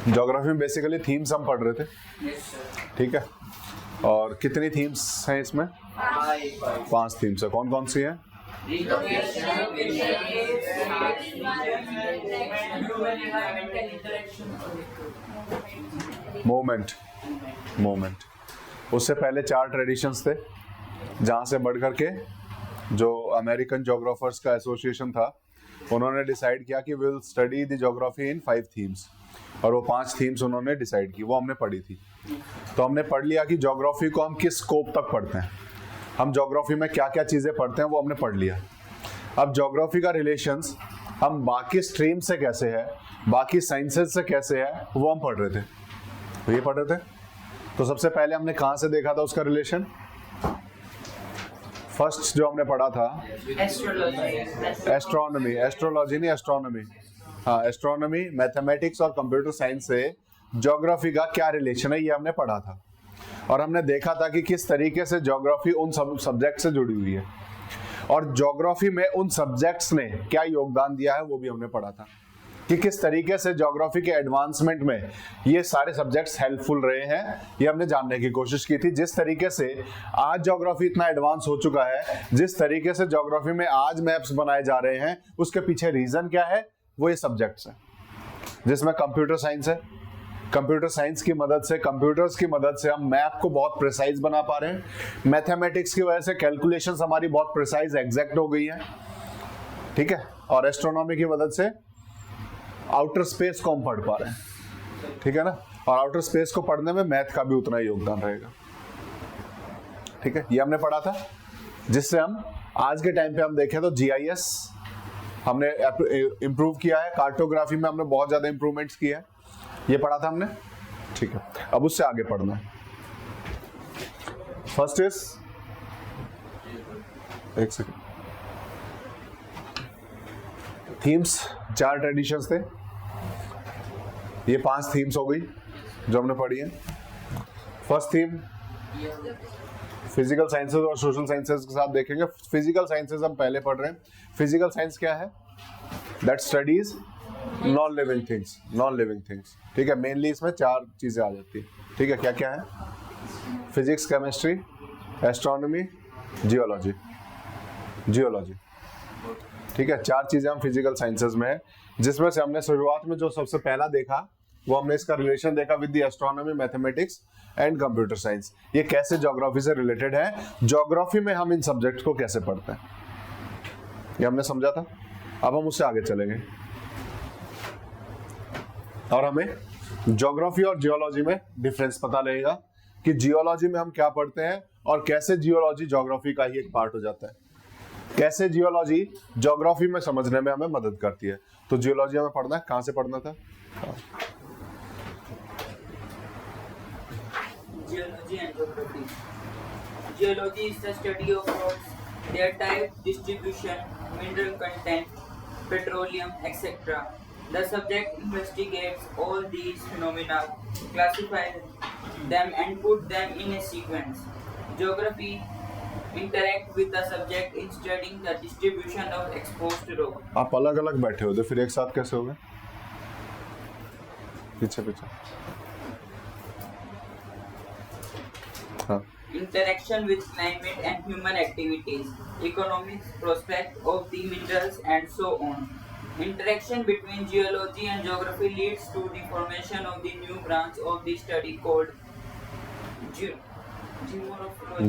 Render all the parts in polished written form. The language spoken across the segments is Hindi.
ज्योग्राफी में बेसिकली थीम्स हम पढ़ रहे थे, ठीक है। और कितनी थीम्स हैं इसमें? 5 थीम्स है। कौन कौन सी हैं? मूवमेंट। उससे पहले 4 ट्रेडिशंस थे, जहाँ से बढ़ करके जो अमेरिकन ज्योग्राफर्स का एसोसिएशन था उन्होंने डिसाइड किया कि will study the geography in 5 themes, और वो 5 थीम्स उन्होंने डिसाइड की, वो हमने पढ़ी थी। तो हमने पढ़ लिया कि ज्योग्राफी को हम किस स्कोप तक पढ़ते हैं, हम ज्योग्राफी में क्या क्या चीज़ें पढ़ते हैं वो हमने पढ़ लिया। अब ज्योग्राफी का रिलेशंस हम बाकी स्ट्रीम से कैसे है, बाकी साइंसेज से कैसे है, वो हम पढ़ रहे थे, तो ये पढ़ रहे थे। तो सबसे पहले हमने कहाँ से देखा था उसका रिलेशन? फर्स्ट जो हमने पढ़ा था एस्ट्रोनॉमी, एस्ट्रोलॉजी नहीं, एस्ट्रोनॉमी। हाँ, एस्ट्रोनॉमी, मैथमेटिक्स और कंप्यूटर साइंस से ज्योग्राफी का क्या रिलेशन है, ये हमने पढ़ा था। और हमने देखा था कि किस तरीके से ज्योग्राफी उन सब सब्जेक्ट से जुड़ी हुई है, और ज्योग्राफी में उन सब्जेक्ट्स ने क्या योगदान दिया है वो भी हमने पढ़ा था, कि किस तरीके से ज्योग्राफी के एडवांसमेंट में ये सारे सब्जेक्ट्स हेल्पफुल रहे हैं, ये हमने जानने की कोशिश की थी। जिस तरीके से आज ज्योग्राफी इतना एडवांस हो चुका है, जिस तरीके से ज्योग्राफी में आज मैप्स बनाए जा रहे हैं, उसके पीछे रीजन क्या है? वो ये सब्जेक्ट्स हैं, जिसमें कंप्यूटर साइंस है। कंप्यूटर साइंस की मदद से, कंप्यूटर्स की मदद से हम मैप को बहुत प्रिसाइज बना पा रहे हैं। मैथमेटिक्स की वजह से कैलकुलेशंस हमारी बहुत प्रिसाइज, एग्जैक्ट हो गई है, ठीक है। और एस्ट्रोनॉमी की मदद से आउटर स्पेस को हम पढ़ पा रहे हैं, ठीक है ना। और आउटर स्पेस को पढ़ने में मैथ का भी उतना ही योगदान रहेगा, ठीक है। ये हमने पढ़ा था, जिससे हम आज के टाइम पे हम देखें तो जीआईएस हमने इंप्रूव किया है, कार्टोग्राफी में हमने बहुत ज्यादा इंप्रूवमेंट्स किए हैं, ये पढ़ा था हमने, ठीक है। अब उससे आगे पढ़ना है। फर्स्ट इज, एक सेकेंड, थीम्स 4 ट्रेडिशंस थे, ये 5 थीम्स हो गई जो हमने पढ़ी है। फर्स्ट थीम फिजिकल साइंसेज और सोशल साइंसेज के साथ देखेंगे। फिजिकल साइंसेज हम पहले पढ़ रहे हैं। फिजिकल साइंस क्या है? That studies non living things, ठीक है। मेनली इसमें 4 चीजें आ जाती है, ठीक है। क्या क्या है? फिजिक्स, केमिस्ट्री, एस्ट्रोनॉमी, जियोलॉजी, ठीक है। 4 चीजें हम फिजिकल साइंसेज में है, जिसमें से हमने शुरुआत में जो सबसे पहला देखा वो हमने इसका रिलेशन देखा with the astronomy, mathematics and computer science. ये कैसे ज्योग्राफी से रिलेटेड है, ज्योग्राफी में हम इन सब्जेक्ट को कैसे पढ़ते हैं, ये हमने समझा था। अब हम उससे आगे चलेंगे और हमें ज्योग्राफी और जियोलॉजी में डिफरेंस पता लगेगा कि जियोलॉजी में हम क्या पढ़ते हैं और कैसे जियोलॉजी ज्योग्राफी का ही एक पार्ट हो जाता है, कैसे जियोलॉजी ज्योग्राफी में समझने में हमें मदद करती है। तो जियोलॉजी हमें पढ़ना है, कहां से पढ़ना था? Geology and geography. Geology is the study of rocks, their type, distribution, mineral content, petroleum, etc. The subject investigates all these phenomena, classifies them and put them in a sequence. Geography interact with the subject in studying the distribution of exposed rock. आप अलग अलग बैठे हो तो फिर एक साथ कैसे होगे? पीछे हाँ। Interaction with climate and human activities, economics, prospect of the minerals and so on. Interaction between geology and geography leads to the formation of the new branch of the study called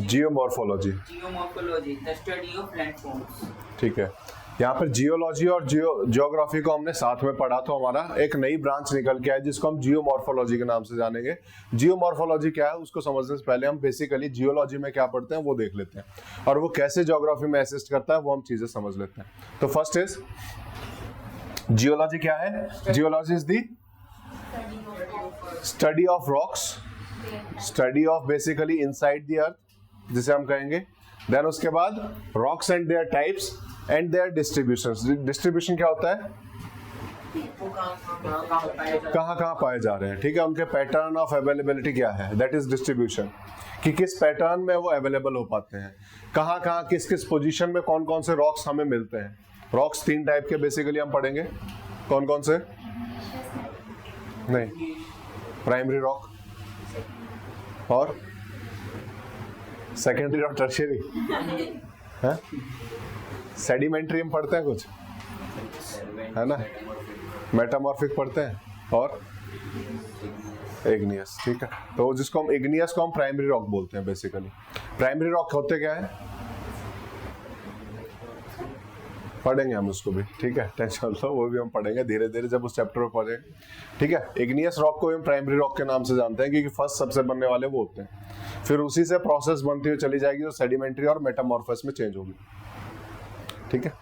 geomorphology, the study of landforms. ठीक है। यहाँ पर जियोलॉजी और जियोग्राफी को हमने साथ में पढ़ा, तो हमारा एक नई ब्रांच निकल के आया जिसको हम जियोमॉर्फोलॉजी के नाम से जानेंगे। जियोमॉर्फोलॉजी क्या है उसको समझने से पहले हम बेसिकली जियोलॉजी में क्या पढ़ते हैं वो देख लेते हैं, और वो कैसे ज्योग्राफी में असिस्ट करता है वो हम चीजें समझ लेते हैं। तो फर्स्ट इज जियोलॉजी क्या है? Geology is the study of rocks, study of basically inside the earth, जिसे हम कहेंगे। देन उसके बाद rocks and their types and their distributions. Distribution क्या होता है? कहाँ कहाँ पाए जा रहे हैं, ठीक है। उनके पैटर्न ऑफ अवेलेबिलिटी क्या है, दैट इज डिस्ट्रीब्यूशन, कि किस पैटर्न में वो अवेलेबल हो पाते हैं, कहाँ कहाँ किस किस पोजीशन में कौन कौन से रॉक्स हमें मिलते हैं। रॉक्स 3 टाइप के बेसिकली हम पढ़ेंगे, कौन कौन से? नहीं, प्राइमरी रॉक और सेकेंडरी और टर्शियरी है। सेडिमेंट्री हम पढ़ते हैं कुछ, है ना, मेटामॉर्फिक पढ़ते हैं और इग्नियस, ठीक है। तो जिसको हम इग्नियस को हम प्राइमरी रॉक बोलते हैं बेसिकली। प्राइमरी रॉक होते क्या है, पढ़ेंगे हम उसको भी, ठीक है, टेंशन लो, वो भी हम पढ़ेंगे धीरे धीरे जब उस चैप्टर में पढ़ेंगे, ठीक है। इग्नियस रॉक को हम प्राइमरी रॉक के नाम से जानते हैं क्योंकि फर्स्ट सबसे बनने वाले वो होते हैं, फिर उसी से प्रोसेस बनती हुई चली जाएगी जो सेडिमेंट्री और मेटामॉर्फस में चेंज होगी, ठीक है।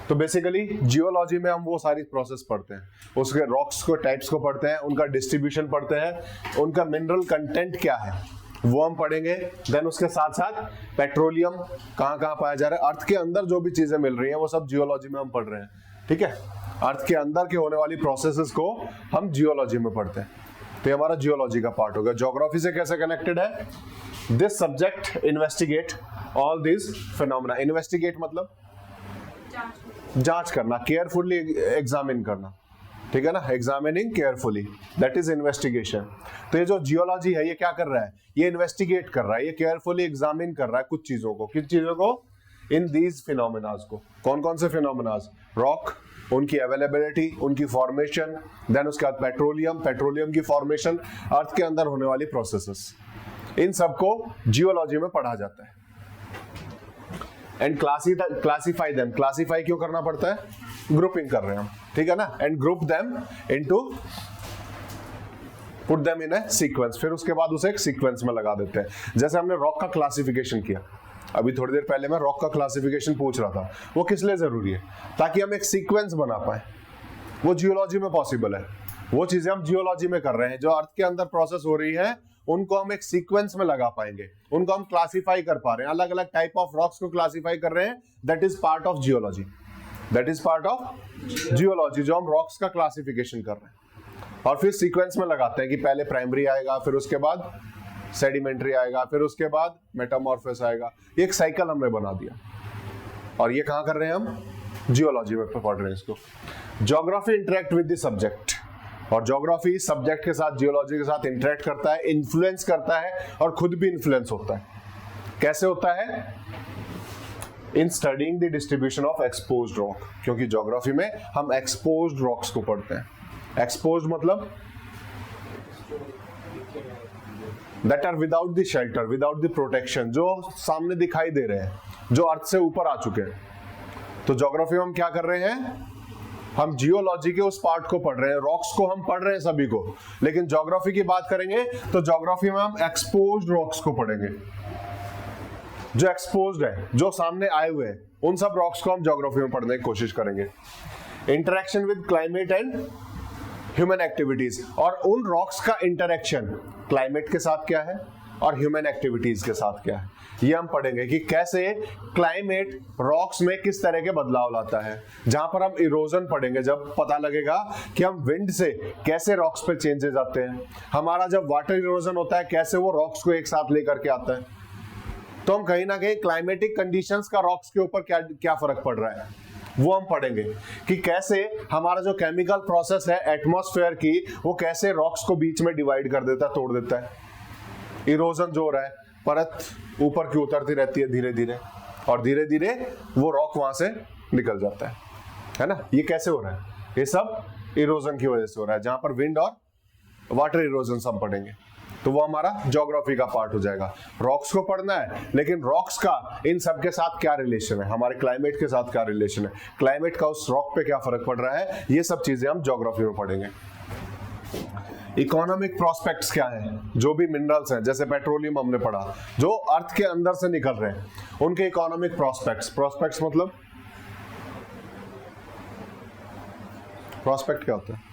तो बेसिकली जियोलॉजी में हम वो सारी प्रोसेस पढ़ते हैं, उसके रॉक्स को टाइप्स को पढ़ते हैं, उनका डिस्ट्रीब्यूशन पढ़ते हैं, उनका मिनरल कंटेंट क्या है वो हम पढ़ेंगे। देन उसके साथ साथ पेट्रोलियम कहाँ कहाँ पाया जा रहा है, अर्थ के अंदर जो भी चीजें मिल रही हैं वो सब जियोलॉजी में हम पढ़ रहे हैं, ठीक है। अर्थ के अंदर के होने वाली प्रोसेसेस को हम जियोलॉजी में पढ़ते हैं, तो ये हमारा जियोलॉजी का पार्ट होगा। ज्योग्राफी से कैसे कनेक्टेड है, this subject investigate all this phenomena. Investigate मतलब जांच करना, केयरफुली एग्जामिन करना, ठीक है ना, examining carefully, that is investigation. तो ये जो जियोलॉजी है ये क्या कर रहा है, ये इन्वेस्टिगेट कर रहा है, ये केयरफुली एग्जामिन कर रहा है कुछ चीजों को, किस चीजों को, इन दीज फिनोमेनास को। कौन कौन से फिनोमेनास, रॉक, उनकी अवेलेबिलिटी, उनकी फॉर्मेशन, देन उसके बाद पेट्रोलियम, पेट्रोलियम की फॉर्मेशन, अर्थ के अंदर होने वाली प्रोसेसेस, इन सबको जियोलॉजी में पढ़ा जाता है। एंड क्लासीफाई देम, क्लासीफाई क्यों करना पड़ता है, ग्रुपिंग कर रहे हैं हम, ठीक है ना, and group them into, put them in A sequence, फिर उसके बाद उसे एक सीक्वेंस में लगा देते हैं। जैसे हमने रॉक का क्लासिफिकेशन किया, अभी थोड़ी देर पहले मैं रॉक का क्लासिफिकेशन पूछ रहा था, वो किस लिए जरूरी है, ताकि हम एक सीक्वेंस बना पाए। वो जियोलॉजी में पॉसिबल है, वो चीजें हम जियोलॉजी में कर रहे हैं, जो अर्थ के अंदर प्रोसेस हो रही है उनको हम एक सीक्वेंस में लगा पाएंगे, उनको हम क्लासिफाई कर पा रहे हैं, अलग अलग टाइप ऑफ रॉक्स को क्लासिफाई कर रहे हैं, that is part of geology, that is part of geology, जो हम रॉक्स का क्लासिफिकेशन कर रहे हैं। और फिर सीक्वेंस में लगाते हैं कि पहले प्राइमरी आएगा, फिर उसके बाद सेडिमेंट्री आएगा, फिर उसके बाद मेटामॉर्फस आएगा, एक साइकिल हमने बना दिया। और ये कहां कर रहे हैं हम, जियोलॉजी में पढ़ रहे हैं इसको। Geography interact with the subject, और ज्योग्राफी सब्जेक्ट के साथ, जियोलॉजी के साथ इंटरेक्ट करता है, इन्फ्लुएंस करता है और खुद भी इन्फ्लुएंस होता है। कैसे होता है, in studying the distribution of exposed rock, क्योंकि ज्योग्राफी में हम एक्सपोज्ड रॉक्स को पढ़ते हैं। एक्सपोज्ड मतलब that are without the shelter, without the protection, जो सामने दिखाई दे रहे हैं, जो अर्थ से ऊपर आ चुके हैं। तो ज्योग्राफी में हम क्या कर रहे हैं, हम जियोलॉजी के उस पार्ट को पढ़ रहे हैं, रॉक्स को हम पढ़ रहे हैं सभी को, लेकिन ज्योग्राफी की बात करेंगे तो ज्योग्राफी में हम एक्सपोज्ड रॉक्स को पढ़ेंगे, जो एक्सपोज्ड है, जो सामने आए हुए हैं, उन सब रॉक्स को हम ज्योग्राफी में पढ़ने की कोशिश करेंगे। Interaction with climate and human activities, और उन रॉक्स का इंटरेक्शन क्लाइमेट के साथ क्या है और ह्यूमन एक्टिविटीज के साथ क्या है, ये हम पढ़ेंगे कि कैसे क्लाइमेट रॉक्स में किस तरह के बदलाव लाता है। जहां पर हम इरोजन पढ़ेंगे, जब पता लगेगा कि हम विंड से कैसे रॉक्स पे चेंजेस आते हैं, हमारा जब वाटर इरोजन होता है कैसे वो रॉक्स को एक साथ लेकर के आता है, तो हम कहीं ना कहीं क्लाइमेटिक कंडीशंस का रॉक्स के ऊपर क्या क्या फर्क पड़ रहा है वो हम पढ़ेंगे, कि कैसे हमारा जो केमिकल प्रोसेस है एटमॉस्फेयर की, वो कैसे रॉक्स को बीच में डिवाइड कर देता है, तोड़ देता है। इरोजन जो हो रहा है, परत ऊपर की उतरती रहती है धीरे धीरे, और धीरे धीरे वो रॉक वहां से निकल जाता है ना। ये कैसे हो रहा है, ये सब इरोजन की वजह से हो रहा है, जहां पर विंड और वाटर इरोजन सब पढ़ेंगे, तो वो हमारा ज्योग्राफी का पार्ट हो जाएगा। रॉक्स को पढ़ना है, लेकिन रॉक्स का इन सब के साथ क्या रिलेशन है, हमारे क्लाइमेट के साथ क्या रिलेशन है, क्लाइमेट का उस रॉक पे क्या फर्क पड़ रहा है, ये सब चीजें हम ज्योग्राफी में पढ़ेंगे। इकोनॉमिक प्रोस्पेक्ट्स क्या है, जो भी मिनरल्स हैं, जैसे पेट्रोलियम हमने पढ़ा, जो अर्थ के अंदर से निकल रहे हैं, उनके इकोनॉमिक प्रोस्पेक्ट्स, प्रोस्पेक्ट्स मतलब प्रोस्पेक्ट क्या होता है,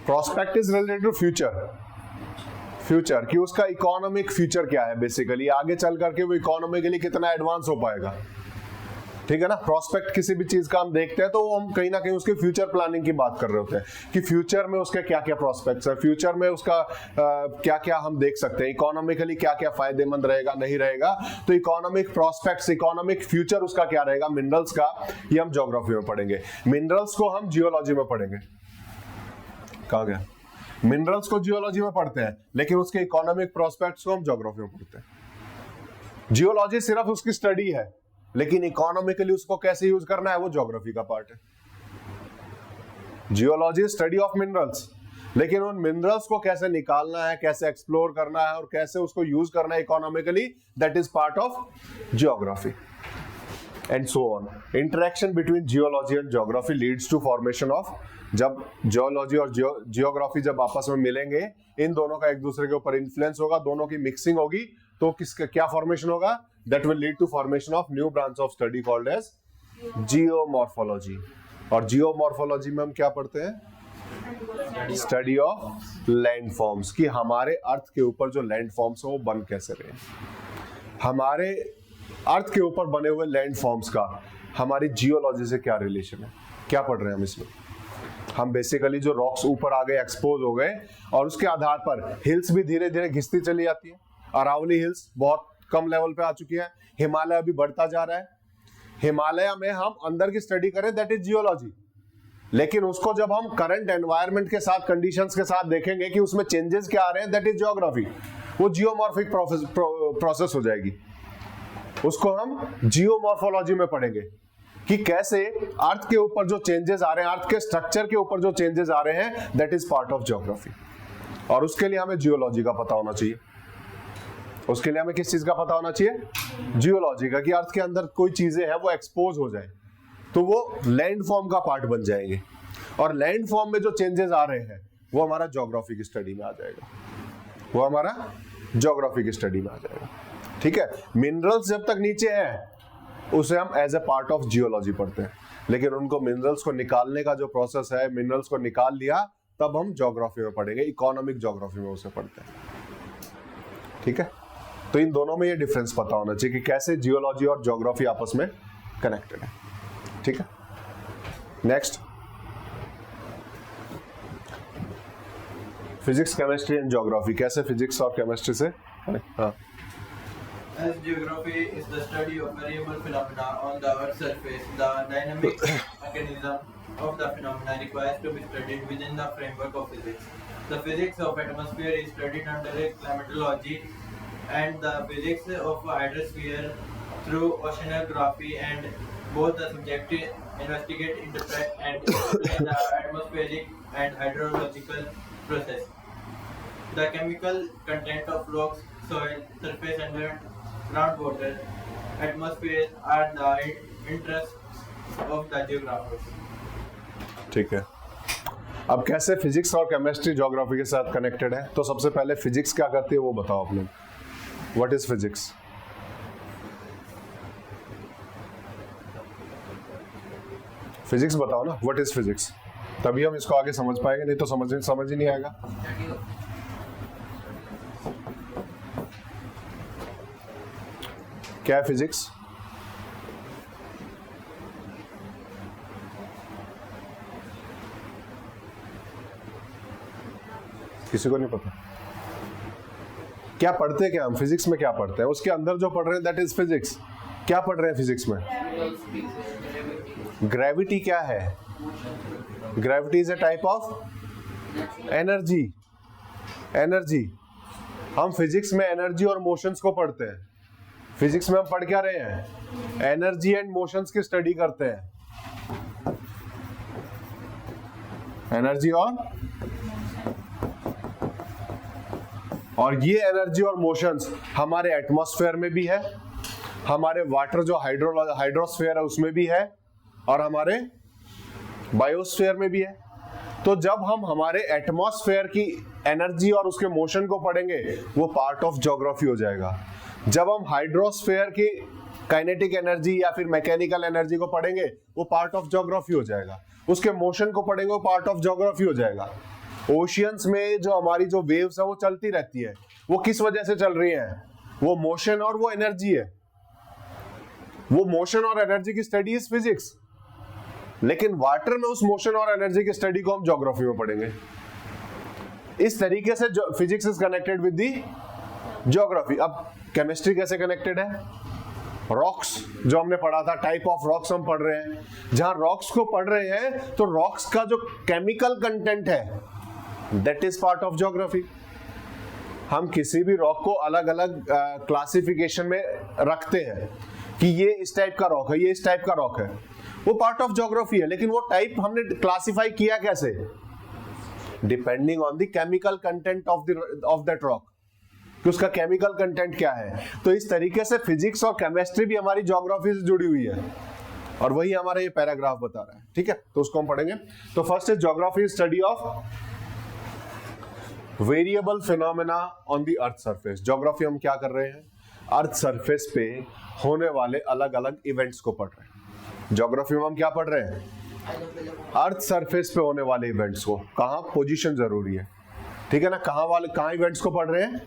prospect is related to future, future कि उसका इकोनॉमिक फ्यूचर क्या है, बेसिकली आगे चल करके वो इकोनॉमिकली कितना एडवांस हो पाएगा, ठीक है ना। प्रोस्पेक्ट किसी भी चीज का हम देखते हैं तो हम कहीं ना कहीं उसके फ्यूचर प्लानिंग की बात कर रहे होते हैं कि फ्यूचर में उसके क्या क्या प्रोस्पेक्ट्स है, फ्यूचर में उसका क्या क्या हम देख सकते हैं, इकोनॉमिकली क्या क्या फायदेमंद रहेगा नहीं रहेगा। तो इकोनॉमिक प्रोस्पेक्ट्स, इकोनॉमिक फ्यूचर उसका क्या रहेगा मिनरल्स का, ये हम ज्योग्राफी में पढ़ेंगे। मिनरल्स को हम जियोलॉजी में पढ़ेंगे। कहा गया? मिनरल्स को जियोलॉजी में पढ़ते हैं लेकिन उसके इकोनॉमिक प्रोस्पेक्ट्स को हम ज्योग्राफी में पढ़ते हैं। जियोलॉजी सिर्फ उसकी स्टडी है लेकिन इकोनॉमिकली उसको कैसे यूज करना है वो ज्योग्राफी का पार्ट है। जियोलॉजी स्टडी ऑफ मिनरल्स, लेकिन उन मिनरल्स को कैसे निकालना है, कैसे एक्सप्लोर करना है और कैसे उसको यूज करना है economically, that is part of geography and so on. Interaction between geology and geography leads to formation of, जब जियोलॉजी और जियोग्राफी जब आपस में मिलेंगे, इन दोनों का एक दूसरे के ऊपर इन्फ्लुएंस होगा, दोनों की मिक्सिंग होगी, तो किसका क्या फॉर्मेशन होगा? That will lead to formation of new branch of study called as geomorphology. और जियोमॉर्फोलॉजी में हम क्या पढ़ते हैं? स्टडी ऑफ लैंड फॉर्म्स, कि हमारे अर्थ के ऊपर जो लैंड फॉर्म्स हो वो बन कैसे रहे। हमारे अर्थ के ऊपर बने हुए लैंड फॉर्म्स का हमारी जियोलॉजी से क्या रिलेशन है, क्या पढ़ रहे हैं हम इसमें? हम बेसिकली जो रॉक्स ऊपर आ गए, एक्सपोज हो गए, और उसके आधार पर हिल्स भी धीरे धीरे घिसती चली जाती है। अरावली हिल्स बहुत कम लेवल पे आ चुकी है, हिमालय अभी बढ़ता जा रहा है। हिमालय में हम अंदर की स्टडी करें दैट इज जियोलॉजी, लेकिन उसको जब हम करंट एनवायरनमेंट के साथ, कंडीशंस के साथ देखेंगे कि उसमें चेंजेस क्या आ रहे हैं, दैट इज जियोग्राफी। वो जियोमॉर्फिक प्रोसेस हो जाएगी, उसको हम जियोमॉर्फोलॉजी में पढ़ेंगे कि कैसे अर्थ के ऊपर जो चेंजेस आ रहे हैं, अर्थ के स्ट्रक्चर के ऊपर जो चेंजेस आ रहे हैं, that is part of geography. और उसके लिए हमें जियोलॉजी का पता होना चाहिए। उसके लिए हमें किस चीज का पता होना चाहिए? जियोलॉजी का, कि अर्थ के अंदर कोई चीजें हैं वो एक्सपोज हो जाए तो वो लैंड फॉर्म का पार्ट बन जाएंगे, और लैंड फॉर्म में जो चेंजेस आ रहे हैं वो हमारा ज्योग्राफी की स्टडी में आ जाएगा, वो हमारा ज्योग्राफी की स्टडी में आ जाएगा। ठीक है। मिनरल्स जब तक नीचे हैं उसे हम as a part of geology पढ़ते हैं, लेकिन उनको मिनरल्स को निकालने का जो प्रोसेस है, मिनरल्स को निकाल लिया तब हम ज्योग्राफी में पढ़ेंगे, इकोनॉमिक ज्योग्राफी में उसे पढ़ते हैं। ठीक है। तो इन दोनों में ये डिफरेंस पता होना चाहिए कि कैसे जियोलॉजी और ज्योग्राफी आपस में कनेक्टेड है। ठीक है। Next, physics, chemistry and geography, कैसे फिजिक्स और केमिस्ट्री से? हाँ। As geography is the study of variable phenomena on the Earth's surface, the dynamic mechanism of the phenomena requires to be studied within the framework of physics. The physics of atmosphere is studied under climatology, and the physics of hydrosphere through oceanography, and both the subjects investigate, interpret, and explain the atmospheric and hydrological process. The chemical content of rocks, soil, surface, and groundwater, atmosphere are the interests of the geographers. ठीक है। अब कैसे फिजिक्स और केमिस्ट्री ज्योग्राफी के साथ कनेक्टेड है? तो सबसे पहले फिजिक्स क्या करती है वो बताओ आप लोग। What is physics? फिजिक्स बताओ ना, व्हाट इज फिजिक्स, तभी हम इसको आगे समझ पाएंगे, नहीं तो समझ ही नहीं आएगा। क्या है फिजिक्स? किसी को नहीं पता? क्या पढ़ते क्या हम फिजिक्स में? क्या पढ़ते हैं उसके अंदर जो पढ़ रहे हैं दैट इज फिजिक्स। क्या पढ़ रहे हैं फिजिक्स में? ग्रेविटी क्या है? Gravity is a type of energy. Energy, हम फिजिक्स में एनर्जी और मोशंस को पढ़ते हैं। फिजिक्स में हम पढ़ क्या रहे हैं? एनर्जी एंड मोशंस की स्टडी करते हैं। एनर्जी और ये एनर्जी और मोशंस हमारे एटमॉस्फेयर में भी है, हमारे वाटर जो हाइड्रोस्फेयर है उसमें भी है, और हमारे बायोस्फेयर में भी है। तो जब हम हमारे एटमॉस्फेयर की एनर्जी और उसके मोशन को पढ़ेंगे वो पार्ट ऑफ ज्योग्राफी हो जाएगा। जब हम हाइड्रोस्फेयर की काइनेटिक एनर्जी या फिर मैकेनिकल एनर्जी को पढ़ेंगे वो पार्ट ऑफ ज्योग्राफी हो जाएगा। उसके मोशन को पढ़ेंगे वो पार्ट ऑफ ज्योग्राफी हो जाएगा। ओशियंस में जो हमारी जो वेव्स है वो चलती रहती है, वो किस वजह से चल रही है? वो मोशन और वो एनर्जी है। वो मोशन और एनर्जी की स्टडी इज फिजिक्स, लेकिन वाटर में उस मोशन और एनर्जी की स्टडी को हम ज्योग्राफी में पढ़ेंगे। इस तरीके से physics is connected with the geography. अब केमिस्ट्री कैसे कनेक्टेड है? रॉक्स जो हमने पढ़ा था, टाइप ऑफ रॉक्स हम पढ़ रहे हैं, जहां रॉक्स को पढ़ रहे हैं तो रॉक्स का जो केमिकल कंटेंट है that is part of geography. हम किसी भी रॉक को अलग अलग क्लासिफिकेशन में रखते हैं कि ये इस टाइप का रॉक है, ये इस टाइप का रॉक है, वो पार्ट ऑफ ज्योग्राफी है। लेकिन वो टाइप हमने क्लासिफाई किया कैसे? Depending on the chemical content of that rock, कि उसका केमिकल कंटेंट क्या है। तो इस तरीके से फिजिक्स और केमिस्ट्री भी हमारी ज्योग्राफी से जुड़ी हुई है, और वही हमारा ये पैराग्राफ बता रहा है। ठीक है, तो उसको हम पढ़ेंगे। तो first is geography, study of variable phenomena on the earth surface. Geography हम क्या कर रहे हैं? अर्थ सरफेस पे होने वाले अलग अलग इवेंट्स को पढ़ रहे हैं। ज्योग्राफी में हम क्या पढ़ रहे हैं? अर्थ सरफेस पे होने वाले इवेंट्स को। कहां? पोजीशन जरूरी है, ठीक है ना। कहां इवेंट्स को पढ़ रहे हैं?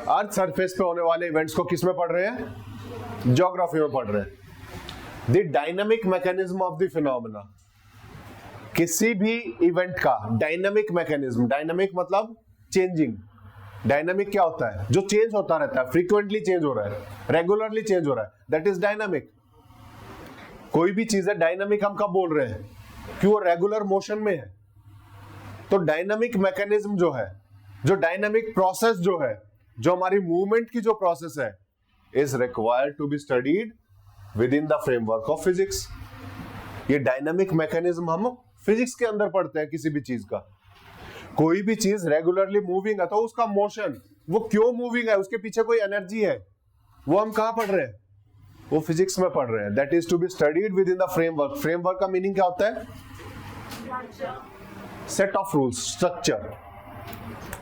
अर्थ सरफेस पे होने वाले इवेंट्स को किस में पढ़ रहे हैं? ज्योग्राफी में पढ़ रहे हैं। The dynamic mechanism of the phenomena, किसी भी इवेंट का डायनामिक मैकेनिज्म। डायनामिक मतलब चेंजिंग। डायनामिक क्या होता है? जो चेंज होता रहता है, फ्रीक्वेंटली चेंज हो रहा है, रेगुलरली चेंज हो रहा है, दैट इज डायनामिक। कोई भी चीज है डायनामिक हम कब बोल रहे हैं? कि वो रेगुलर मोशन में है। तो डायनामिक मैकेनिज्म जो है, जो डायनामिक प्रोसेस जो है, जो हमारी मूवमेंट की जो प्रोसेस है, is required to be studied within the framework of physics. ये डायनामिक मैकेनिज्म हम फिजिक्स के अंदर पढ़ते हैं किसी भी चीज का। कोई भी चीज रेगुलरली मूविंग है तो उसका मोशन, वो क्यों मूविंग है, उसके पीछे कोई एनर्जी है, वो हम कहां पढ़ रहे हैं? वो फिजिक्स में पढ़ रहे हैं। That is to be studied within the framework. Framework का मीनिंग क्या होता है? Set of rules, structure.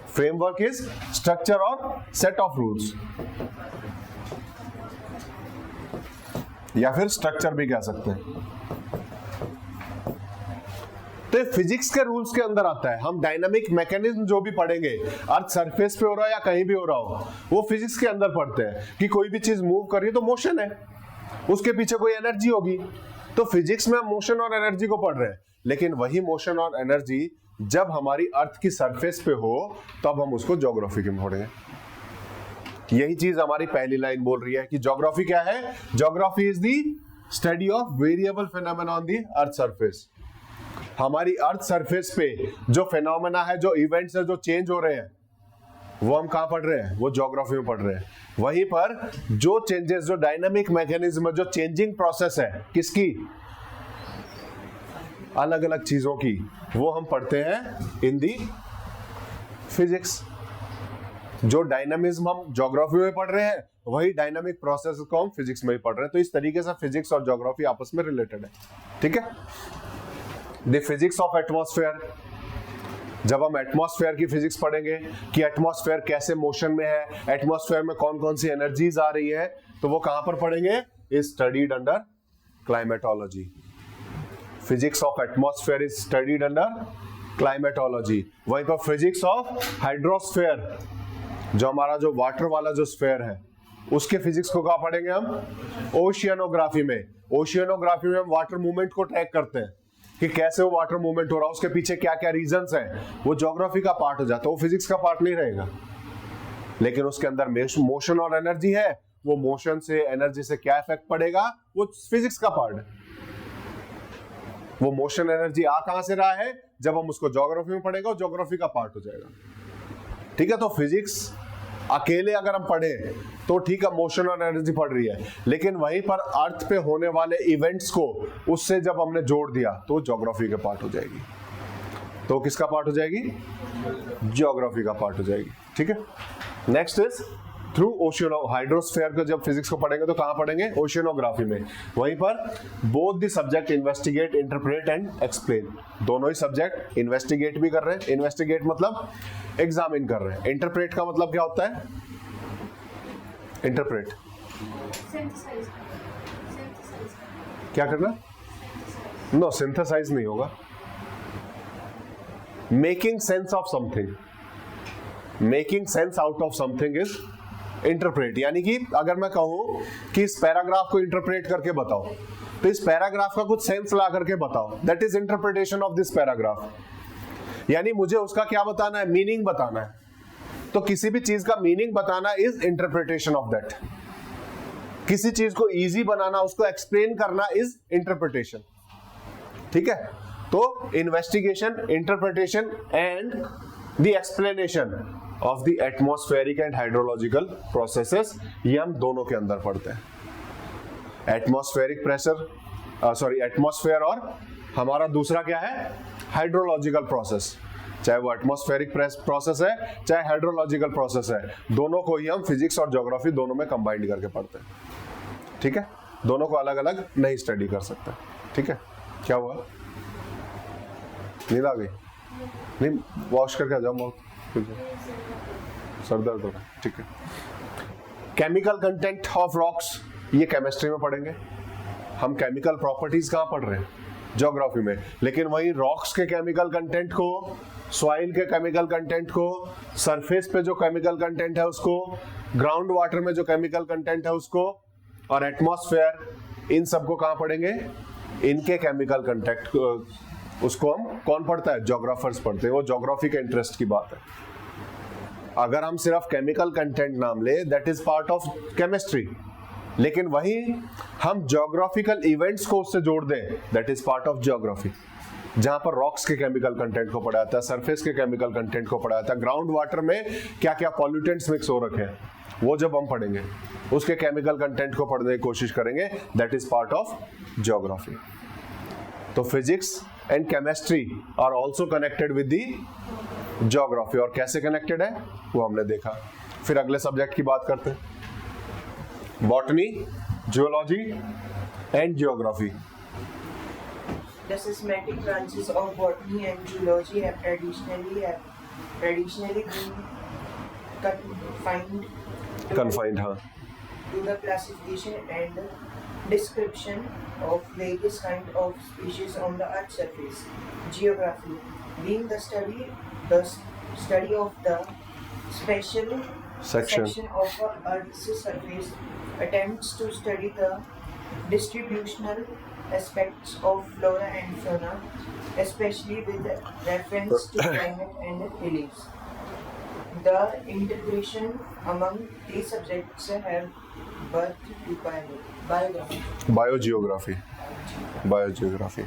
Framework is structure और सेट ऑफ रूल्स, या फिर स्ट्रक्चर भी कह सकते हैं। तो ये फिजिक्स के रूल्स के अंदर आता है। हम डायनामिक मैकेनिज्म जो भी पढ़ेंगे, अर्थ सरफेस पे हो रहा है या कहीं भी हो रहा हो, वो फिजिक्स के अंदर पढ़ते हैं कि कोई भी चीज मूव कर रही है तो मोशन है, उसके पीछे कोई एनर्जी होगी। तो फिजिक्स में हम मोशन और एनर्जी को पढ़ रहे हैं, लेकिन वही मोशन और एनर्जी जब हमारी अर्थ की सरफेस पे हो तब हम उसको ज्योग्राफी में पढ़ेंगे। यही चीज हमारी पहली लाइन बोल रही है कि ज्योग्राफी क्या है? Geography is the study of variable phenomena on the earth surface. हमारी अर्थ सरफेस पे जो फिनोमेना है, जो इवेंट्स है, जो चेंज हो रहे हैं, वो हम कहां पढ़ रहे हैं? वो ज्योग्राफी में पढ़ रहे हैं। वहीं पर जो चेंजेस, जो डायनामिक मैकेनिज्म, जो चेंजिंग प्रोसेस है, किसकी? अलग अलग चीजों की, वो हम पढ़ते हैं इन दी फिजिक्स। जो डायनामिज्म हम ज्योग्राफी में पढ़ रहे हैं, वही डायनामिक प्रोसेस को हम फिजिक्स में ही पढ़ रहे हैं। तो इस तरीके से फिजिक्स और ज्योग्राफी आपस में रिलेटेड है। ठीक है। द फिजिक्स ऑफ एटमॉस्फेयर, जब हम एटमॉस्फेयर की फिजिक्स पढ़ेंगे कि एटमॉस्फेयर कैसे मोशन में है, एटमॉस्फेयर में कौन कौन सी एनर्जीज आ रही है, तो वो कहां पर पढ़ेंगे? Is studied under climatology. Physics of atmosphere is studied under climatology. वहीं पर फिजिक्स ऑफ हाइड्रोस्फेयर, जो हमारा जो वाटर वाला जो स्फेयर है, उसके फिजिक्स को कहां पढ़ेंगे हम? ओशियनोग्राफी में। ओशियनोग्राफी में हम वाटर मूवमेंट को ट्रैक करते हैं कि कैसे वो वाटर मूवमेंट हो रहा है, उसके पीछे क्या क्या रीजंस हैं। वो ज्योग्राफी का पार्ट हो जाता है, वो फिजिक्स का पार्ट नहीं रहेगा। लेकिन उसके अंदर मोशन और एनर्जी है, वो मोशन से, एनर्जी से क्या इफेक्ट पड़ेगा, वो फिजिक्स का पार्ट है। वो मोशन एनर्जी आ कहां से रहा है? जब हम उसको ज्योग्राफी में पढ़ेगा, वो ज्योग्राफी का पार्ट हो जाएगा। ठीक है। तो फिजिक्स अकेले अगर हम पढ़े तो ठीक है, मोशन और एनर्जी पढ़ रही है, लेकिन वहीं पर अर्थ पे होने वाले इवेंट्स को उससे जब हमने जोड़ दिया तो ज्योग्राफी का पार्ट हो जाएगी। तो किसका पार्ट हो जाएगी? ज्योग्राफी का पार्ट हो जाएगी। ठीक है। नेक्स्ट इज थ्रू ओशियनो हाइड्रोस्फेयर को जब फिजिक्स को पढ़ेंगे तो कहां पढ़ेंगे? ओशियनोग्राफी में। वहीं पर both the subject investigate, interpret and explain, दोनों ही सब्जेक्ट इन्वेस्टिगेट भी कर रहे हैं। इन्वेस्टिगेट मतलब एग्जामिन कर रहे हैं। इंटरप्रेट का मतलब क्या होता है? इंटरप्रेट क्या करना? नो, सिंथेसाइज नहीं होगा। Making sense of something, making sense out of something is interpret, यानी कि अगर मैं कहूं कि इस पैराग्राफ को इंटरप्रेट करके बताओ, तो इस पैराग्राफ का कुछ सेंस ला करके बताओ, that is interpretation of this paragraph. यानी मुझे उसका क्या बताना है, मीनिंग बताना है। तो किसी भी चीज का मीनिंग बताना इज इंटरप्रिटेशन ऑफ दैट। किसी चीज को इजी बनाना, उसको एक्सप्लेन करना इज इंटरप्रिटेशन। ठीक है, तो investigation, interpretation and the explanation of the atmospheric and hydrological processes, ये हम दोनों के अंदर पढ़ते हैं। एटमॉस्फेरिक प्रेशर, सॉरी एटमॉस्फेयर, और हमारा दूसरा क्या है, हाइड्रोलॉजिकल प्रोसेस। चाहे वो एटमॉस्फेरिक प्रोसेस है चाहे हाइड्रोलॉजिकल प्रोसेस है, दोनों को ही हम फिजिक्स और ज्योग्राफी दोनों में कंबाइंड करके पढ़ते हैं। ठीक है, दोनों को अलग अलग नहीं स्टडी कर सकते। ठीक है, क्या हुआ, नींद आ गई? नहीं, वॉश करके आ जाओ, बहुत सर दर्द हो रहा है। ठीक है, केमिकल कंटेंट ऑफ रॉक्स, ये केमिस्ट्री में पढ़ेंगे हम। केमिकल प्रॉपर्टीज कहाँ पढ़ रहे हैं, ज्योग्राफी में। लेकिन वही रॉक्स के केमिकल कंटेंट को, सॉइल के केमिकल कंटेंट को, सरफेस पे जो केमिकल कंटेंट है उसको, ग्राउंड वाटर में जो केमिकल कंटेंट है उसको, और एटमॉस्फेयर, इन सबको कहाँ पढ़ेंगे, इनके केमिकल कंटेंट। उसको हम कौन पढ़ता है, ज्योग्राफर्स पढ़ते हैं। वो ज्योग्राफी के इंटरेस्ट की बात है। अगर हम सिर्फ केमिकल कंटेंट नाम ले, that is part of chemistry, लेकिन वही हम ज्योग्राफिकल इवेंट्स को उससे जोड़ दें, that is part of geography. जहां पर रॉक्स के केमिकल कंटेंट को पढ़ा जाता है, सरफेस के केमिकल कंटेंट को पढ़ा जाता है, ग्राउंड वाटर में क्या क्या पॉल्यूटेंट्स मिक्स हो रखे हैं, वो जब हम पढ़ेंगे उसके केमिकल कंटेंट को पढ़ने की कोशिश करेंगे, that is part of geography. तो physics and chemistry are also connected with the geography. और कैसे कनेक्टेड है वो हमने देखा। फिर अगले सब्जेक्ट की बात करते हैं, botany, geology and geography. The systematic branches of botany and geology have traditionally been confined हाँ, to the classification and description of various kinds of species on the Earth's surface. Geography, being the study of the special section of the Earth's surface, attempts to study the distributional aspects of flora and fauna, especially with reference to climate and beliefs. The integration among these subjects have birth to biography. Biogeography. Biogeography,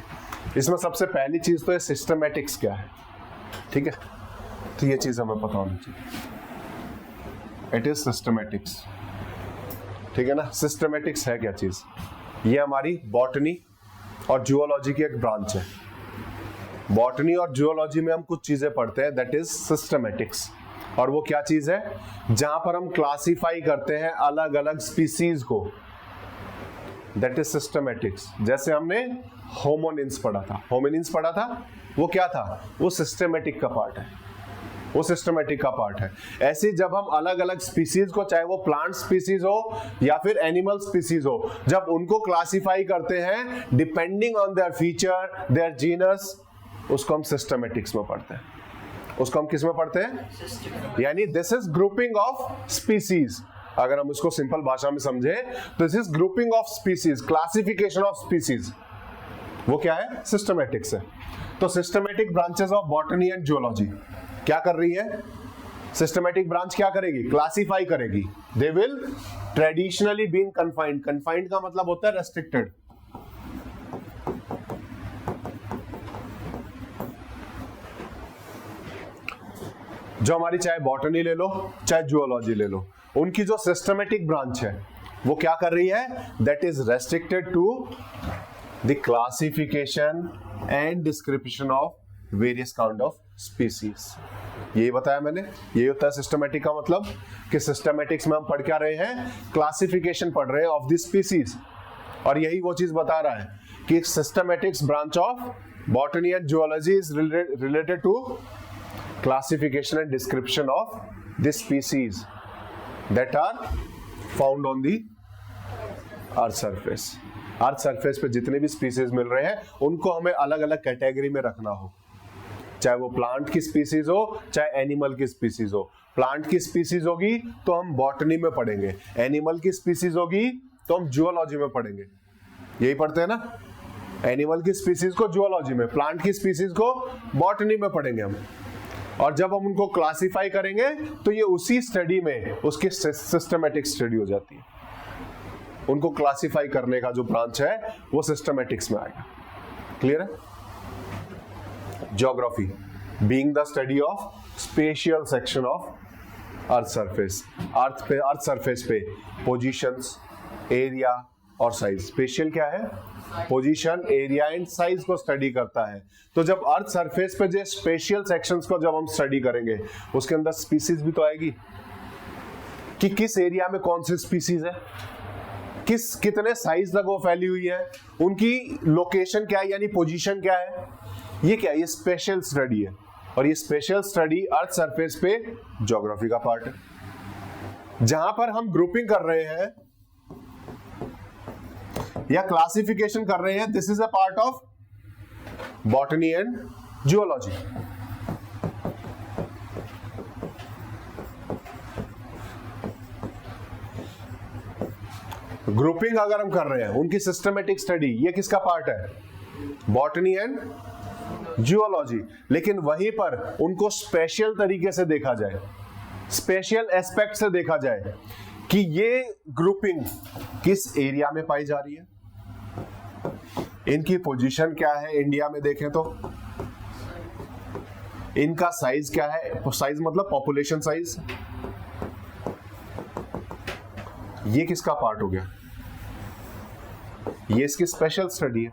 इसमें सबसे पहली चीज तो है सिस्टमैटिक्स क्या है। ठीक है, तो ये चीज हमें पता होनी चाहिए, इट इज सिस्टमैटिक्स। ठीक है ना, सिस्टमैटिक्स है क्या चीज, ये हमारी बॉटनी और जियोलॉजी की एक ब्रांच है। बॉटनी और जियोलॉजी में हम कुछ चीजें पढ़ते हैं, दैट इज सिस्टमैटिक्स। और वो क्या चीज है, जहां पर हम क्लासिफाई करते हैं अलग अलग स्पीसीज को, दैट इज सिस्टमैटिक्स। जैसे हमने होमोनिन्स पढ़ा था, होमिनिन्स पढ़ा था, वो क्या था, वो सिस्टमैटिक का पार्ट है, वो सिस्टमैटिक का पार्ट है। ऐसे जब हम अलग अलग स्पीसीज को, चाहे वो प्लांट स्पीसीज हो या फिर एनिमल स्पीसीज हो, जब उनको क्लासिफाई करते हैं depending on their feature, their genus, उसको हम सिस्टमैटिक्स में पढ़ते हैं। उसको हम किस में पढ़ते हैं, यानी this is grouping of species. अगर हम उसको सिंपल भाषा में समझे तो this is grouping of species, classification of species, वो क्या है, सिस्टमैटिक्स है। तो systematic branches of botany and geology क्या कर रही है, सिस्टमैटिक ब्रांच क्या करेगी, क्लासिफाई करेगी। They will traditionally been confined, confined का मतलब होता है रेस्ट्रिक्टेड। जो हमारी चाहे बॉटनी ले लो चाहे जियोलॉजी ले लो, उनकी जो सिस्टमैटिक ब्रांच है वो क्या कर रही है, that is restricted to the classification and description of various kind of species. यही बताया मैंने, यही होता है सिस्टमैटिक का मतलब, कि सिस्टमैटिक्स में हम पढ़ क्या रहे हैं, क्लासिफिकेशन पढ़ रहे हैं ऑफ द स्पीसीज। और यही वो चीज बता रहा है कि systematics branch of botany and geology is related to classification and description of the species that are found on the earth surface. Earth surface पे जितने भी स्पीसीज मिल रहे हैं उनको हमें अलग अलग कैटेगरी में रखना हो, चाहे वो प्लांट की स्पीसीज हो चाहे एनिमल की स्पीसीज हो, प्लांट की स्पीसीज होगी तो हम बॉटनी में पढ़ेंगे, एनिमल की स्पीसीज होगी तो हम जूलॉजी में पढ़ेंगे, यही पढ़ते हैं ना। एनिमल की स्पीसीज को जूलॉजी में, प्लांट की स्पीसीज को बॉटनी में पढ़ेंगे हम। और जब हम उनको क्लासिफाई करेंगे तो ये उसी स्टडी में उसकी सिस्टमेटिक स्टडी हो जाती है। उनको क्लासिफाई करने का जो ब्रांच है वो सिस्टमेटिक्स में आएगा। क्लियर है? Geography being the study of spatial section of earth surface. Earth surface पे पोजीशंस, एरिया और साइज। स्पेशियल क्या है? पोजीशन, एरिया एंड साइज को स्टडी करता है। तो जब अर्थ सरफेस पे जो स्पेशियल सेक्शंस को जब हम स्टडी करेंगे उसके अंदर स्पीसीज भी तो आएगी कि किस एरिया में कौन सी स्पीसीज है, कितने साइज तक वो फैली हुई है, उनकी लोकेशन क्या है यानी पोजीशन क्या है। ये क्या है? ये स्पेशल स्टडी है। और ये स्पेशल स्टडी अर्थ सरफेस पे ज्योग्राफी का पार्ट है। जहां पर हम ग्रुपिंग कर रहे हैं या क्लासिफिकेशन कर रहे हैं, this is a part of botany and zoology. Grouping अगर हम कर रहे हैं, उनकी सिस्टमेटिक स्टडी, ये किसका पार्ट है? Botany and zoology. लेकिन वहीं पर उनको स्पेशल तरीके से देखा जाए, स्पेशल एस्पेक्ट से देखा जाए कि ये ग्रुपिंग किस एरिया में पाई जा रही है, इनकी पोजीशन क्या है इंडिया में देखें तो, इनका साइज क्या है, साइज मतलब पॉपुलेशन साइज। ये किसका पार्ट हो गया? ये इसकी स्पेशल स्टडी है।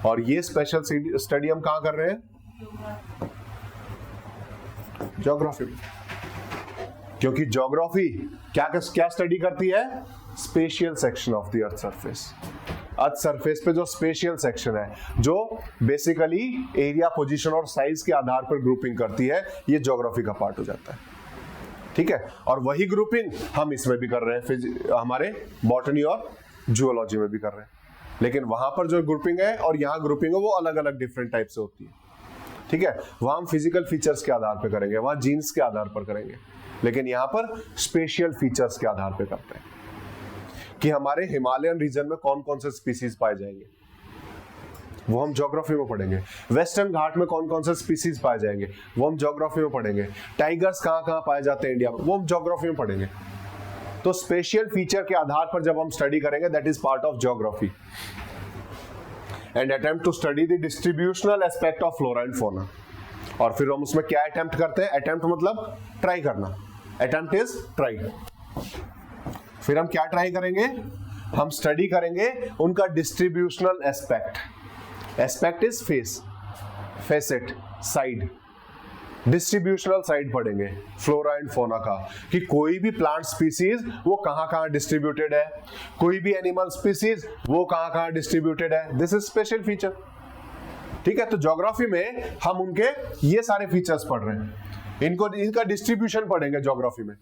और ये स्पेशल स्टडी हम कहां कर रहे हैं? ज्योग्राफी में। क्योंकि ज्योग्राफी क्या स्टडी करती है? Spatial section of the earth surface. Earth surface पे जो स्पेशियल सेक्शन है, जो बेसिकली एरिया, पोजीशन और साइज के आधार पर ग्रुपिंग करती है, ये ज्योग्राफी का पार्ट हो जाता है। ठीक है? और वही ग्रुपिंग हम इसमें भी कर रहे हैं, हमारे बॉटनी और जूलॉजी में भी कर रहे हैं। लेकिन वहां पर जो ग्रुपिंग है और यहाँ ग्रुपिंग है वो अलग अलग डिफरेंट टाइप से होती है। ठीक है? वहां हम फिजिकल फीचर्स के आधार पर करेंगे, वहां जीन्स के आधार पर करेंगे, लेकिन यहाँ पर स्पेशियल फीचर्स के आधार पर करते हैं कि हमारे हिमालयन रीजन में कौन कौन से स्पीसीज पाए जाएंगे, वो हम ज्योग्राफी में पढ़ेंगे। वेस्टर्न घाट में कौन कौन से स्पीसीज पाए जाएंगे, वो हम ज्योग्राफी में पढ़ेंगे। टाइगर्स कहाँ कहाँ पाए जाते हैं इंडिया में, वो हम ज्योग्राफी में पढ़ेंगे। तो स्पेशियल फीचर के आधार पर जब हम स्टडी करेंगे, that is part of geography. And attempt to study the distributional aspect of flora and fauna. और फिर हम उसमें क्या अटेम्प्ट करते हैं? अटेम्प्ट मतलब ट्राई करना, अटेम्प्ट इज ट्राई। फिर हम क्या ट्राई करेंगे? हम स्टडी करेंगे उनका distributional aspect. Aspect is face, facet, side. Distributional side पढ़ेंगे फ्लोरा एंड फौना का, कि कोई भी प्लांट स्पीसीज वो कहां कहां डिस्ट्रीब्यूटेड है, कोई भी एनिमल स्पीसीज वो कहां कहां डिस्ट्रीब्यूटेड है। This is special feature. ठीक है? तो ज्योग्राफी में हम उनके ये सारे फीचर्स पढ़ रहे हैं, इनका डिस्ट्रीब्यूशन पढ़ेंगे ज्योग्राफी में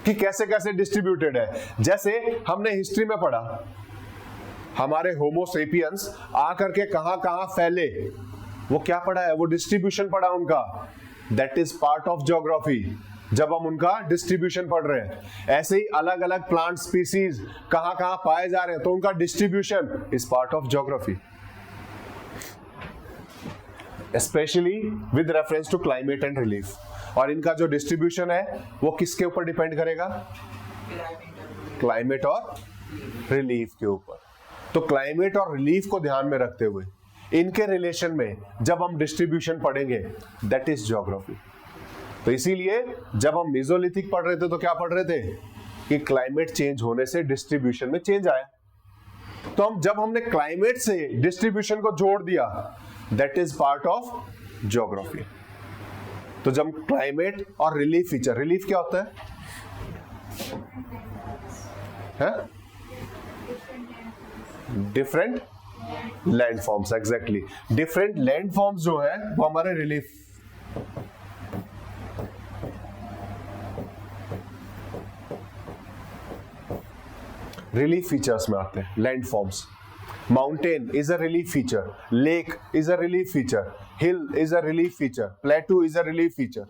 कि कैसे कैसे डिस्ट्रीब्यूटेड है। जैसे हमने हिस्ट्री में पढ़ा, हमारे होमो सेपियंस आकर के कहां कहां फैले, वो क्या पढ़ा है? वो डिस्ट्रीब्यूशन पढ़ा उनका। That is part of geography, जब हम उनका डिस्ट्रीब्यूशन पढ़ रहे हैं। ऐसे ही अलग अलग प्लांट स्पीसीज कहां कहां पाए जा रहे हैं, तो उनका distribution is part of geography, specially with reference to climate and relief. और इनका जो डिस्ट्रीब्यूशन है वो किसके ऊपर डिपेंड करेगा? क्लाइमेट और रिलीफ के ऊपर। तो क्लाइमेट और रिलीफ को ध्यान में रखते हुए इनके रिलेशन में जब हम डिस्ट्रीब्यूशन पढ़ेंगे, दैट इज ज्योग्राफी। तो इसीलिए जब हम मेसोलिथिक पढ़ रहे थे तो क्या पढ़ रहे थे? कि क्लाइमेट चेंज होने से डिस्ट्रीब्यूशन में चेंज आया। तो जब हमने क्लाइमेट से डिस्ट्रीब्यूशन को जोड़ दिया, that is part of geography. तो जब क्लाइमेट और रिलीफ फीचर, रिलीफ क्या होता है? Different land forms, exactly. Different land forms जो है वो हमारे रिलीफ। रिलीफ फीचर्स में आते हैं land forms. Mountain is a relief feature, lake is a relief feature, hill is a relief feature, प्लेटू is a relief feature.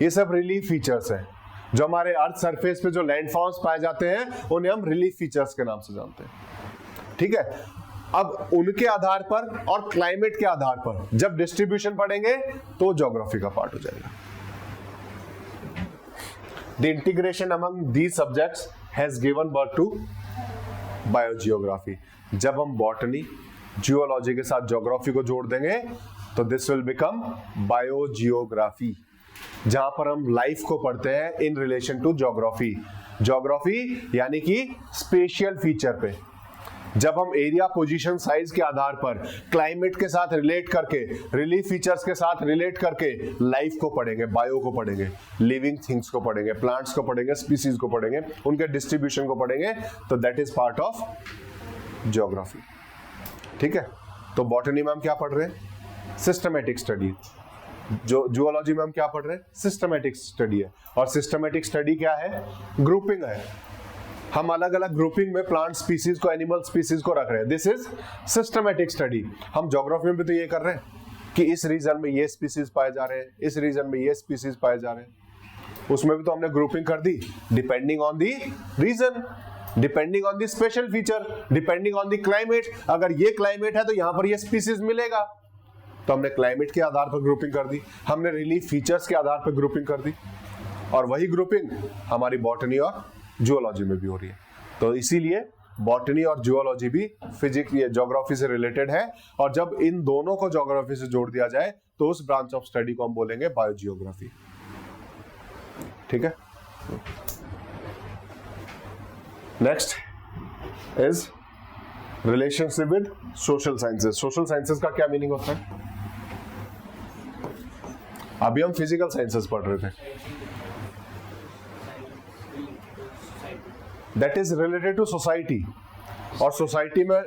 ये सब रिलीफ फीचर्स हैं। जो हमारे अर्थ सरफेस पे जो लैंडफॉर्म्स पाए जाते हैं उन्हें हम रिलीफ फीचर्स के नाम से जानते हैं, ठीक है। अब उनके आधार पर और क्लाइमेट के आधार पर जब डिस्ट्रीब्यूशन पढ़ेंगे तो ज्योग्राफी का पार्ट हो जाएगा। The integration among these subjects has given birth to biogeography. जब हम बॉटनी जियोलॉजी के साथ ज्योग्राफी को जोड़ देंगे तो दिस विल बिकम बायोजियोग्राफी, जहां पर हम लाइफ को पढ़ते हैं in relation to geography. Geography यानी कि स्पेशियल फीचर पे, जब हम एरिया, पोजीशन, साइज के आधार पर क्लाइमेट के साथ रिलेट करके, रिलीफ फीचर्स के साथ रिलेट करके लाइफ को पढ़ेंगे, बायो को पढ़ेंगे, लिविंग थिंग्स को पढ़ेंगे, प्लांट्स को पढ़ेंगे, स्पीसीज को पढ़ेंगे, उनके डिस्ट्रीब्यूशन को पढ़ेंगे, तो that is part of geography, ठीक है। तो बॉटनी में हम क्या पढ़ रहे हैं? Systematic study. जो जूलॉजी में हम क्या पढ़ रहे हैं? सिस्टमैटिक स्टडी है। और सिस्टमैटिक स्टडी क्या है? ग्रुपिंग है। हम अलग अलग ग्रुपिंग में प्लांट स्पीसीज को, एनिमल स्पीसीज को रख रहे हैं, दिस इज सिस्टमैटिक स्टडी। हम ज्योग्राफी में भी तो ये कर रहे हैं कि इस रीजन में ये स्पीसीज पाए जा रहे हैं, इस रीजन में ये स्पीसीज पाए जा रहे हैं, उसमें भी तो हमने ग्रुपिंग कर दी depending on the region, depending on the special feature, depending on the climate. अगर ये क्लाइमेट है तो यहां पर ये स्पीसीज मिलेगा, तो हमने क्लाइमेट के आधार पर ग्रुपिंग कर दी, हमने रिलीफ फीचर्स के आधार पर ग्रुपिंग कर दी, और वही ग्रुपिंग हमारी बॉटनी और जूलॉजी में भी हो रही है। तो इसीलिए बॉटनी और जूलॉजी भी फिजिक्स या ज्योग्राफी से रिलेटेड है, और जब इन दोनों को ज्योग्राफी से जोड़ दिया जाए तो उस ब्रांच ऑफ स्टडी को हम बोलेंगे बायोजियोग्राफी, ठीक है। Next is relationship with social sciences. Social sciences का क्या मीनिंग होता है? अभी हम फिजिकल साइंसेस पढ़ रहे थे, that is related to society और सोसाइटी में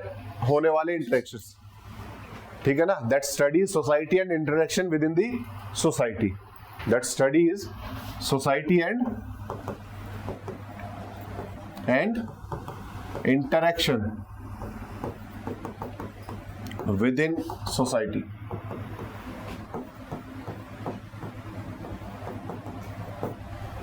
होने वाले इंटरेक्शंस, ठीक है ना। That study society and interaction within the society, that study is society and interaction within society.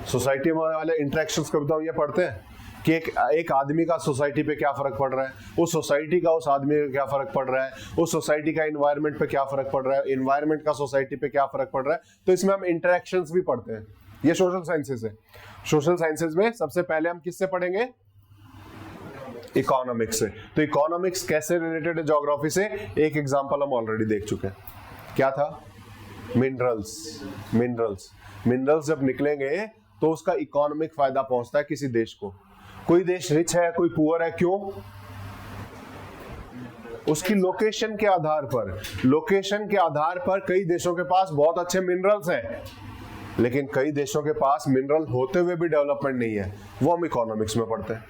Society में होने वाले इंटरेक्शंस को भी तो हम ये पढ़ते हैं कि एक आदमी का सोसाइटी पे क्या फर्क पड़ रहा है, उस सोसाइटी का उस आदमी पे क्या फर्क पड़ रहा है, उस सोसाइटी का एनवायरनमेंट पे क्या फर्क पड़ रहा है, एनवायरनमेंट का सोसाइटी पे क्या फर्क पड़ रहा है। तो इसमें हम इंटरेक्शंस भी पढ़ते हैं, ये सोशल साइंसेस है। सोशल साइंसेस में सबसे पहले हम किससे पढ़ेंगे? इकोनॉमिक्स से। तो इकोनॉमिक्स कैसे रिलेटेड है ज्योग्राफी से? एक एग्जांपल हम ऑलरेडी देख चुके हैं, क्या था? मिनरल्स। मिनरल्स जब निकलेंगे तो उसका इकोनॉमिक फायदा पहुंचता है किसी देश को। कोई देश रिच है, कोई पुअर है, क्यों? उसकी लोकेशन के आधार पर कई देशों के पास बहुत अच्छे मिनरल्स हैं, लेकिन कई देशों के पास मिनरल होते हुए भी डेवलपमेंट नहीं है, वो हम इकोनॉमिक्स में पढ़ते हैं।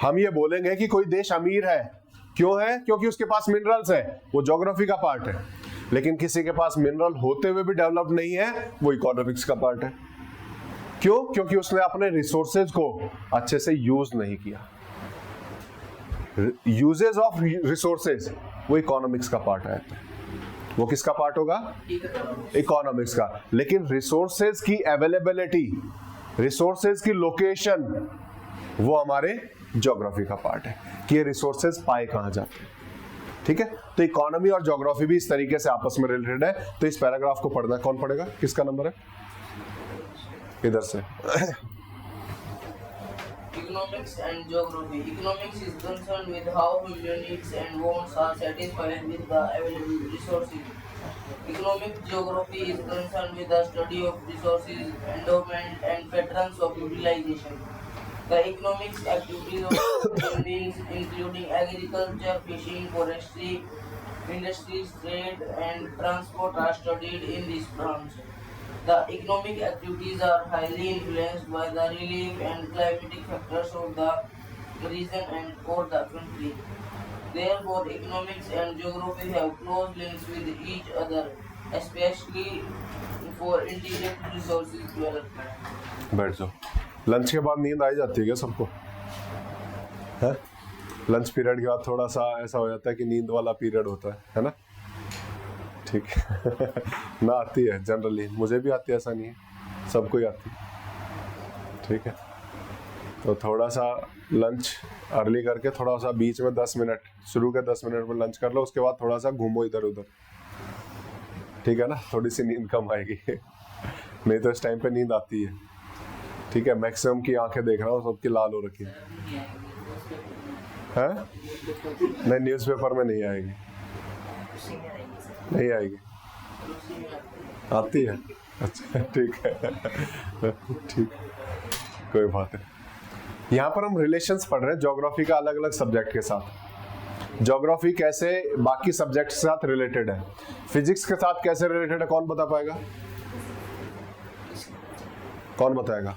हम ये बोलेंगे कि कोई देश अमीर है, क्यों है? क्योंकि उसके पास मिनरल्स है, वो ज्योग्राफी का पार्ट है। लेकिन किसी के पास मिनरल होते हुए भी डेवलप नहीं है, वो इकोनॉमिक्स का पार्ट है। क्यों? क्योंकि उसने अपने रिसोर्सेज को अच्छे से यूज नहीं किया। यूजेस ऑफ रिसोर्सेज वो इकोनॉमिक्स का पार्ट है। वो किसका पार्ट होगा? इकोनॉमिक्स का। लेकिन रिसोर्सेज की अवेलेबिलिटी, रिसोर्सेज की लोकेशन, वो हमारे ज्योग्राफी का पार्ट है कि ये रिसोर्सेज पाए कहां जाते हैं, ठीक है। तो इकोनॉमी और ज्योग्राफी भी इस तरीके से आपस में रिलेटेड है। तो इस पैराग्राफ को पढ़ना कौन पढ़ेगा? किसका नंबर है? इधर से। Economics and geography. Economics is concerned with how human needs and wants are satisfied with the available resources. Economic geography is concerned with the study of resources, endowment, and patterns of utilization. The economic activities of human beings, including agriculture, fishing, forestry, industries, trade, and transport, are studied in this branch. The economic activities are highly influenced by the relief and climatic factors of the region and or the country. Therefore, economics and geography have close links with each other, especially for integrated resources development. बैठ जाओ। लंच के बाद नींद आई जाती है क्या सबको? है? लंच पीरियड के बाद थोड़ा सा ऐसा हो जाता है कि नींद वाला पीरियड होता है ना? ठीक है ना, आती है जनरली, मुझे भी आती है, ऐसा नहीं है, सबको ही आती है। ठीक है, तो थोड़ा सा लंच अर्ली करके, थोड़ा सा बीच में 10 मिनट, शुरू के 10 मिनट में लंच कर लो, उसके बाद थोड़ा सा घूमो इधर उधर, ठीक है ना, थोड़ी सी नींद कम आएगी नहीं तो इस टाइम पे नींद आती है। ठीक है, मैक्सिमम की आंखें देख रहा हूँ सबकी लाल हो रखी है। नहीं, न्यूज़पेपर में नहीं आएगी, नहीं आएगी, आती है। अच्छा ठीक है ठीक, कोई बात नहीं। यहाँ पर हम रिलेशंस पढ़ रहे हैं ज्योग्राफी का अलग अलग सब्जेक्ट के साथ। ज्योग्राफी कैसे बाकी सब्जेक्ट के साथ रिलेटेड है, फिजिक्स के साथ कैसे रिलेटेड है, कौन बता पाएगा? कौन बताएगा?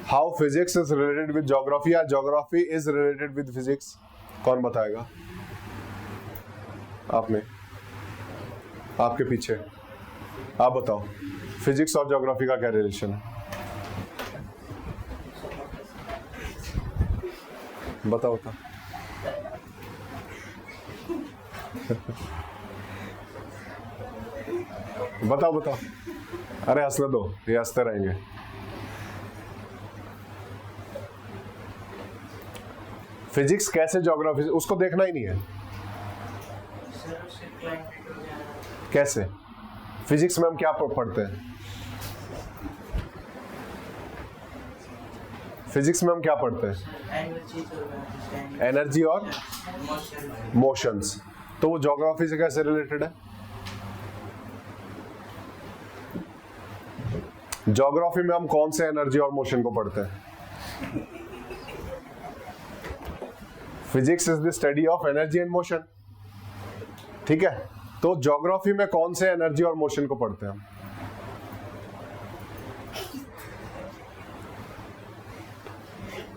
How physics is related with geography या geography is related with physics? कौन बताएगा? आपने, आपके पीछे, आप बताओ, फिजिक्स और ज्योग्राफी का क्या रिलेशन है? बताओ तो बताओ बताओ, अरे हंसने दो, ये हंसते रहेंगे। फिजिक्स कैसे ज्योग्राफी, उसको देखना ही नहीं है। कैसे? फिजिक्स में हम क्या पढ़ते हैं? फिजिक्स में हम क्या पढ़ते हैं? एनर्जी और मोशंस। तो वो ज्योग्राफी से कैसे रिलेटेड है? ज्योग्राफी में हम कौन से एनर्जी और मोशन को पढ़ते हैं? Physics is the study of energy and motion. ठीक है, तो ज्योग्राफी में कौन से एनर्जी और मोशन को पढ़ते हैं हम?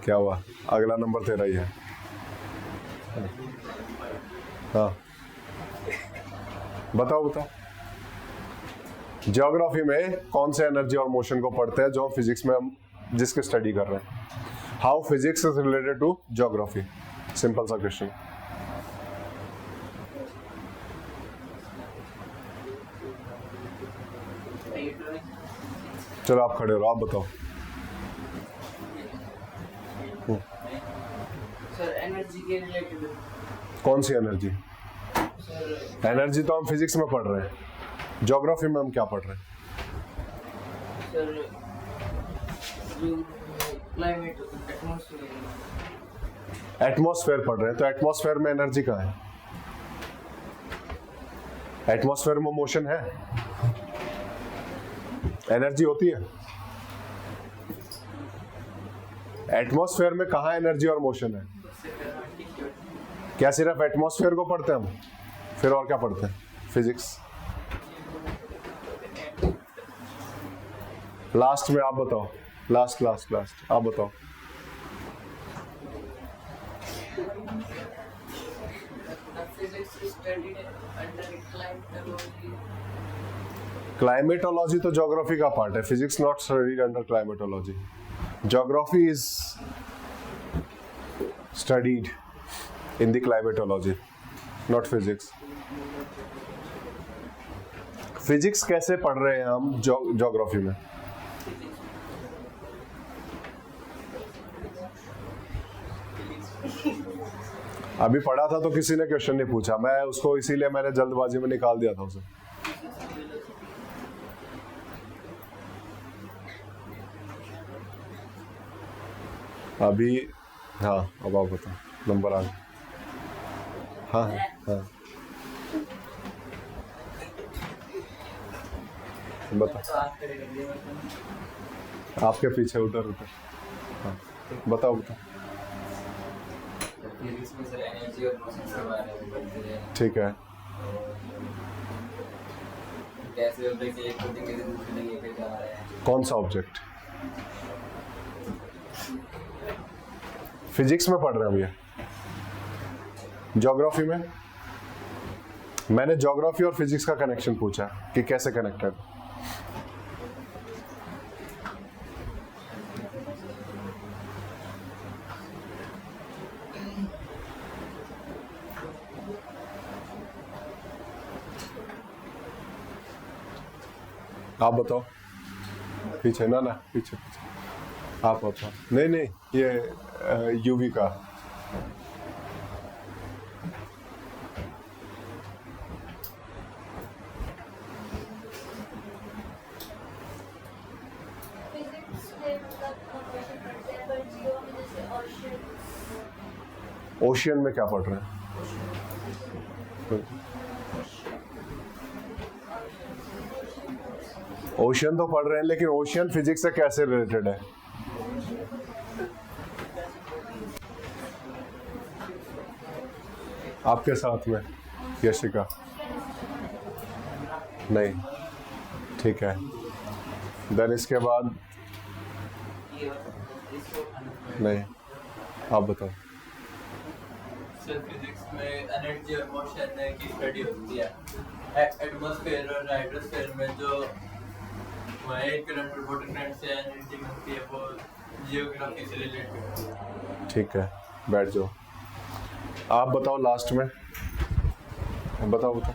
क्या हुआ? अगला नंबर तेरा ही है। हाँ बताओ बताओ, ज्योग्राफी में कौन से एनर्जी और मोशन को पढ़ते हैं जो फिजिक्स में हम जिसके स्टडी कर रहे हैं? How physics is related to geography? Simple सा क्वेश्चन। चलो आप खड़े हो, आप बताओ। सर एनर्जी के रिलेटेड। कौन सी एनर्जी? एनर्जी तो हम फिजिक्स में पढ़ रहे हैं, ज्योग्राफी में हम क्या पढ़ रहे हैं? सर जो क्लाइमेट, एटमॉस्फेयर। एटमॉस्फेयर पढ़ रहे हैं, तो एटमॉस्फेयर में एनर्जी कहाँ है? एटमॉस्फेयर में मोशन है, एनर्जी होती है। एटमॉस्फेयर में कहाँ एनर्जी और मोशन है? क्या सिर्फ एटमॉस्फेयर को पढ़ते हैं हम? फिर और क्या पढ़ते हैं? फिजिक्स। लास्ट में आप बताओ, लास्ट लास्ट लास्ट आप बताओ। क्लाइमेटोलॉजी तो ज्योग्राफी का पार्ट है, physics not studied under climatology. Geography is studied in the climatology, not physics. Physics कैसे पढ़ रहे हैं हम ज्योग्राफी में? अभी पढ़ा था तो किसी ने क्वेश्चन नहीं पूछा, मैं उसको इसीलिए मैंने जल्दबाजी में निकाल दिया था उसे। अभी हाँ, अब आप बताओ, नंबर आ गया। हाँ हाँ बताओ, आपके पीछे उधर उधर। हाँ बताओ बताओ। फिजिक्स में सर एनर्जी और मोशन के बारे में पढ़ते हैं। ठीक है, कैसे होता है कि एक होते हैं दूसरे जगह पे जा रहे हैं। कौन सा ऑब्जेक्ट? फिजिक्स में पढ़ रहे हैं हम ये। ज्योग्राफी में मैंने ज्योग्राफी और फिजिक्स का कनेक्शन पूछा कि कैसे कनेक्टेड। आप बताओ। पीछे ना पीछे आप बताओ। नहीं ये यूवी का। ओशियन में क्या पढ़ रहे हैं? ओशियन तो पढ़ रहे हैं, लेकिन ओशियन फिजिक्स से कैसे रिलेटेड है? आपके साथ में यशिका? नहीं, ठीक है। देन इसके बाद नहीं, आप बताओ। सर फिजिक्स में एनर्जी और मोशन की स्टडी होती है। एटमॉस्फेयर और हाइड्रोस्फीयर में जो करंट और वाटर करंट से एनर्जी मिलती है वो जियोग्राफी से रिलेटेड। ठीक है, बैठ जाओ। आप बताओ लास्ट में। बताओ। हाँ।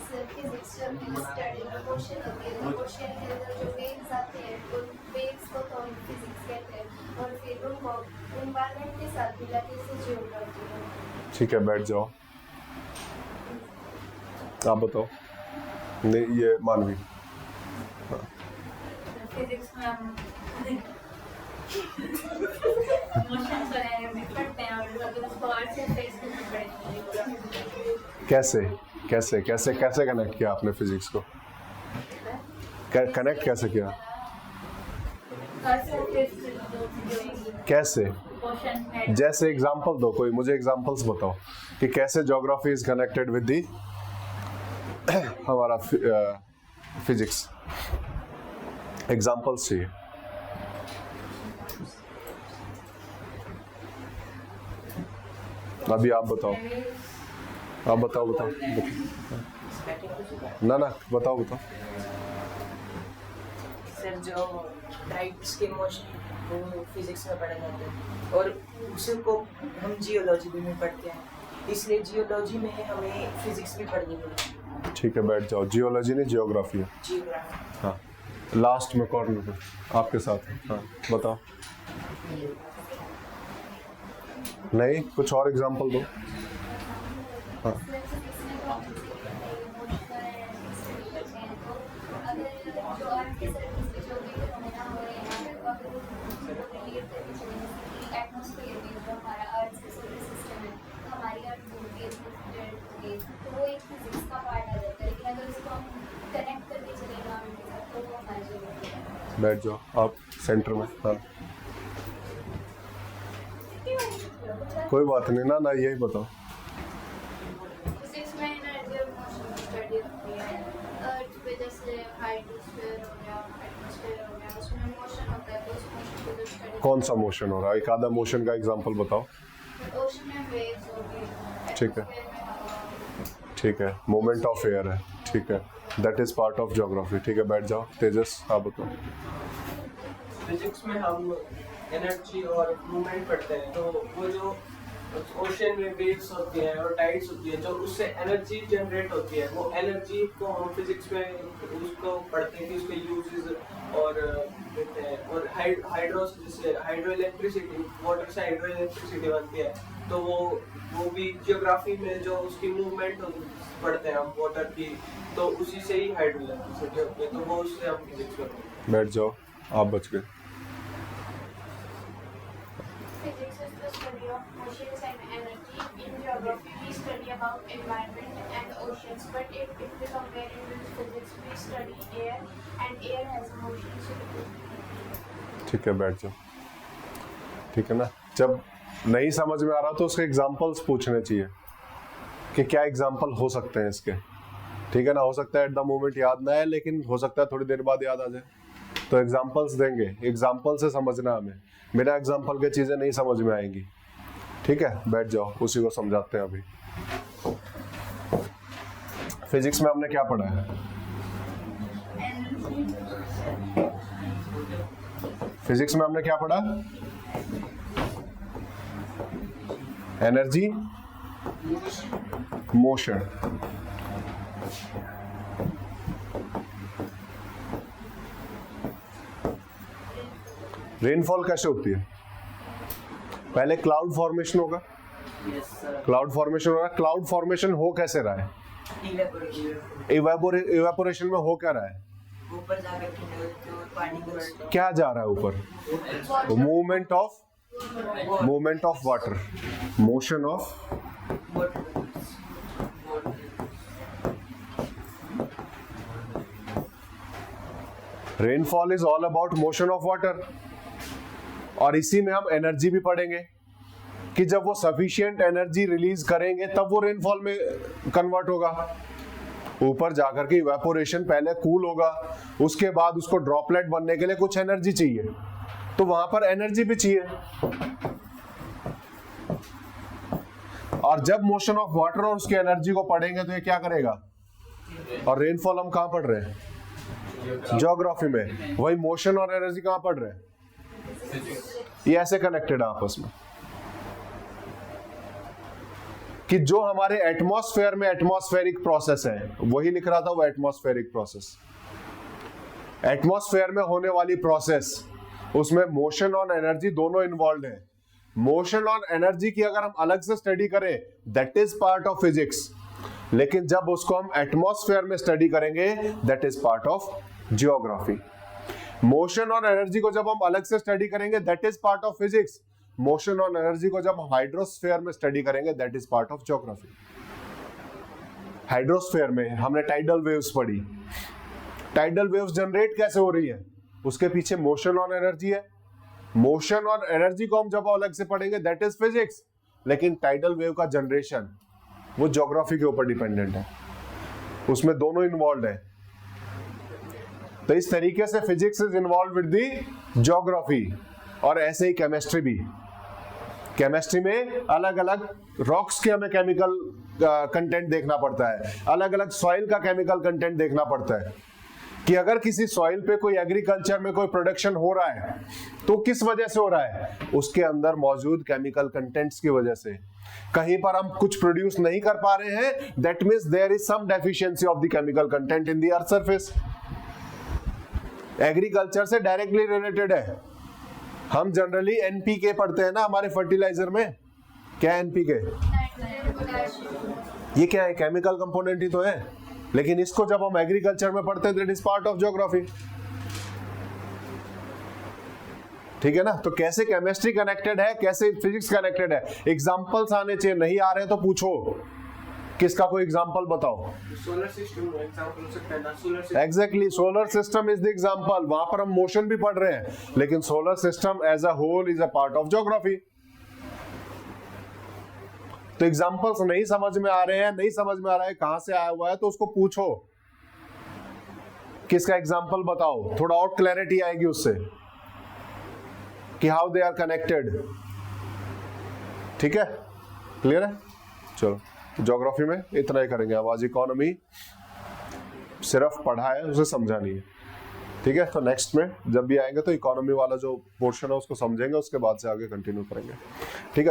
सर फिजिक्स में स्टडी ओशन होती है, ओशन के अंदर जो वेव्स आते हैं उन वेव्स को तो हम फिजिक्स कहते हैं, और फिर उनको एनवायरनमेंट के साथ मिला के उसे जियोग्राफी है। ठीक है, बैठ जाओ। आप बताओ। नहीं, ये मानवी। फिजिक्स में हम मोशन को डायरेक्ट पढ़ते हैं और अगर उसको अर्थ से फेस करना पड़ेगा। कैसे कनेक्ट किया आपने फिजिक्स को? कनेक्ट कैसे किया? अर्थ से फेस कैसे? क्वेश्चन है। जैसे एग्जांपल दो, कोई मुझे एग्जांपल्स बताओ कि कैसे geography is connected with the हमारा फिजिक्स। एग्जांपल्स चाहिए। अभी आप बताओ। आप बताओ। ना बताओ। सर जो टाइप्स के मोशन वो फिजिक्स में पढ़े जाते हैं और उसको हम जियोलॉजी में पढ़ते हैं, इसलिए जियोलॉजी में हमें फिजिक्स भी पढ़नी पड़ती है। ठीक है, बैठ जाओ। जियोलॉजी नहीं, जियोग्राफी है। जियोग्राफी। हाँ, लास्ट में कॉर्नर पे आपके साथ। हाँ, बताओ। नहीं, कुछ और एग्जांपल दो। हाँ, बैठ जाओ आप सेंटर में। हाँ, कोई बात नहीं ना यही बताओ। फिजिक्स में एनर्जी और मोशन की स्टडी होती है। अर्थ पे जैसे हाइड्रोस्फीयर हो गया, एटमॉस्फेयर हो गया, उसमें मोशन होता है, तो उस मोशन को जो स्टडी। कौन सा मोशन हो रहा है? एक आधा मोशन का एग्जांपल बताओ। ओशन में वेव्स हो गई। ठीक है, ठीक है, मोमेंट ऑफ एयर है। ठीक है, that is part of geography. ठीक है, बैठ जाओ। तेजस, आप बताओ। फिजिक्स में हम एनर्जी और मूवमेंट पढ़ते हैं, तो वो जो ओशन में वेव्स होती हैं और टाइड्स होती है, जो उससे एनर्जी जनरेट होती है, वो एनर्जी को हम फिजिक्स में उसको पढ़ते हैं कि उसके यूजेस और देते हैं। और हाइड्रो इलेक्ट्रिसिटी, वाटर से हाइड्रो इलेक्ट्रिसिटी बनती है, तो वो भी जियोग्राफी में जो उसकी मूवमेंट पढ़ते हैं हम वाटर की, तो उसी से ही हाइड्रो इलेक्ट्रिसिटी होती है, तो वो उससे हम फिजिक्स पढ़ते हैं। बैठ जाओ, आप बच गए। Physics is the study of oceans and energy. In geography, we study about environment and oceans. But if we compare it with physics, we study air, and air has motion. ठीक है, बैठ जाओ। ठीक है ना, जब नहीं समझ में आ रहा तो उसके एग्जांपल्स पूछने चाहिए कि क्या एग्जांपल हो सकते हैं इसके। ठीक है ना, हो सकता है एट द मोमेंट याद ना आए, लेकिन हो सकता है थोड़ी देर बाद याद आ जाए, तो एग्जांपल्स देंगे। एग्जांपल से समझना हमें, बिना एग्जांपल के चीजें नहीं समझ में आएंगी। ठीक है, बैठ जाओ, उसी को समझाते हैं अभी। फिजिक्स में हमने क्या पढ़ा है? फिजिक्स में हमने क्या पढ़ा? Energy, motion. रेनफॉल कैसे होती है? पहले क्लाउड फॉर्मेशन होगा, क्लाउड फॉर्मेशन हो रहा है। क्लाउड फॉर्मेशन हो कैसे रहा है? इवेपोरेशन में हो क्या रहा है? ऊपर जाकर के पानी को क्या जा रहा है ऊपर? Movement of water, motion of rainfall is all about motion of water. और इसी में हम एनर्जी भी पढ़ेंगे कि जब वो सफिशिएंट एनर्जी रिलीज करेंगे तब वो रेनफॉल में कन्वर्ट होगा। ऊपर जाकर के इवेपोरेशन पहले कूल होगा, उसके बाद उसको ड्रॉपलेट बनने के लिए कुछ एनर्जी चाहिए, तो वहां पर एनर्जी भी चाहिए। और जब मोशन ऑफ वाटर और उसकी एनर्जी को पढ़ेंगे तो ये क्या करेगा? और रेनफॉल हम कहां पढ़ रहे हैं? ज्योग्राफी में। वही मोशन और एनर्जी कहां पढ़ रहे हैं? ये ऐसे कनेक्टेड है आपस में कि जो हमारे एटमॉस्फेयर में एटमॉस्फेरिक प्रोसेस है, वही लिख रहा था वो एटमॉस्फेरिक प्रोसेस। एटमॉस्फेयर में होने वाली प्रोसेस, उसमें मोशन और एनर्जी दोनों इन्वॉल्व है। मोशन और एनर्जी की अगर हम अलग से स्टडी करें, that is part of physics, लेकिन जब उसको हम एटमॉस्फेयर में स्टडी करेंगे, that is part of geography. Motion और एनर्जी को जब हम अलग से स्टडी करेंगे, that is part of physics. Motion और एनर्जी को जब हम हाइड्रोस्फीयर में स्टडी करेंगे, that is part of geography. Hydrosphere में हमने टाइडल वेव्स पढ़ी। टाइडल वेव्स जनरेट कैसे हो रही है? उसके पीछे मोशन और एनर्जी है। मोशन और एनर्जी को हम जब अलग से पढ़ेंगे, दैट इज फिजिक्स, लेकिन टाइडल वेव का जनरेशन वो ज्योग्राफी के ऊपर डिपेंडेंट है, उसमें दोनों इन्वॉल्व है। तो इस तरीके से physics is involve with the geography. और ऐसे ही केमिस्ट्री भी। केमिस्ट्री में अलग अलग रॉक्स के हमें केमिकल कंटेंट देखना पड़ता है, अलग अलग सॉइल का केमिकल कंटेंट देखना पड़ता है कि अगर किसी सॉइल पे कोई एग्रीकल्चर में कोई प्रोडक्शन हो रहा है तो किस वजह से हो रहा है? उसके अंदर मौजूद केमिकल कंटेंट्स की वजह से। कहीं पर हम कुछ प्रोड्यूस नहीं कर पा रहे हैं, that means there is some deficiency of the chemical content in the earth surface. Agriculture से डायरेक्टली रिलेटेड है। हम जनरली एनपीके पढ़ते हैं ना हमारे फर्टिलाइजर में। क्या है एनपीके? ये क्या है? केमिकल कंपोनेंट ही तो है, लेकिन इसको जब हम एग्रीकल्चर में पढ़ते हैं, that is part of geography. ठीक है ना? तो कैसे केमिस्ट्री कनेक्टेड है, कैसे फिजिक्स कनेक्टेड है, एग्जांपल्स आने चाहिए। नहीं आ रहे तो पूछो, किसका कोई एग्जांपल बताओ। सोलर सिस्टम एग्जांपल हो सकता है ना? Solar system exactly, solar system is the example. वहां पर हम मोशन भी पढ़ रहे हैं, लेकिन solar system as a whole is a part of geography. तो एग्जांपल्स नहीं समझ में आ रहे हैं, नहीं समझ में आ रहा है कहां से आया हुआ है, तो उसको पूछो किसका एग्जांपल बताओ, थोड़ा और क्लैरिटी आएगी उससे कि हाउ दे आर कनेक्टेड। ठीक है? क्लियर है? चलो, ज्योग्राफी में इतना ही करेंगे। अब आज इकोनॉमी सिर्फ पढ़ा है, उसे समझा नहीं है। ठीक है? तो नेक्स्ट में जब भी आएंगे तो इकोनॉमी वाला जो पोर्शन है उसको समझेंगे, उसके बाद से आगे कंटिन्यू करेंगे। ठीक है?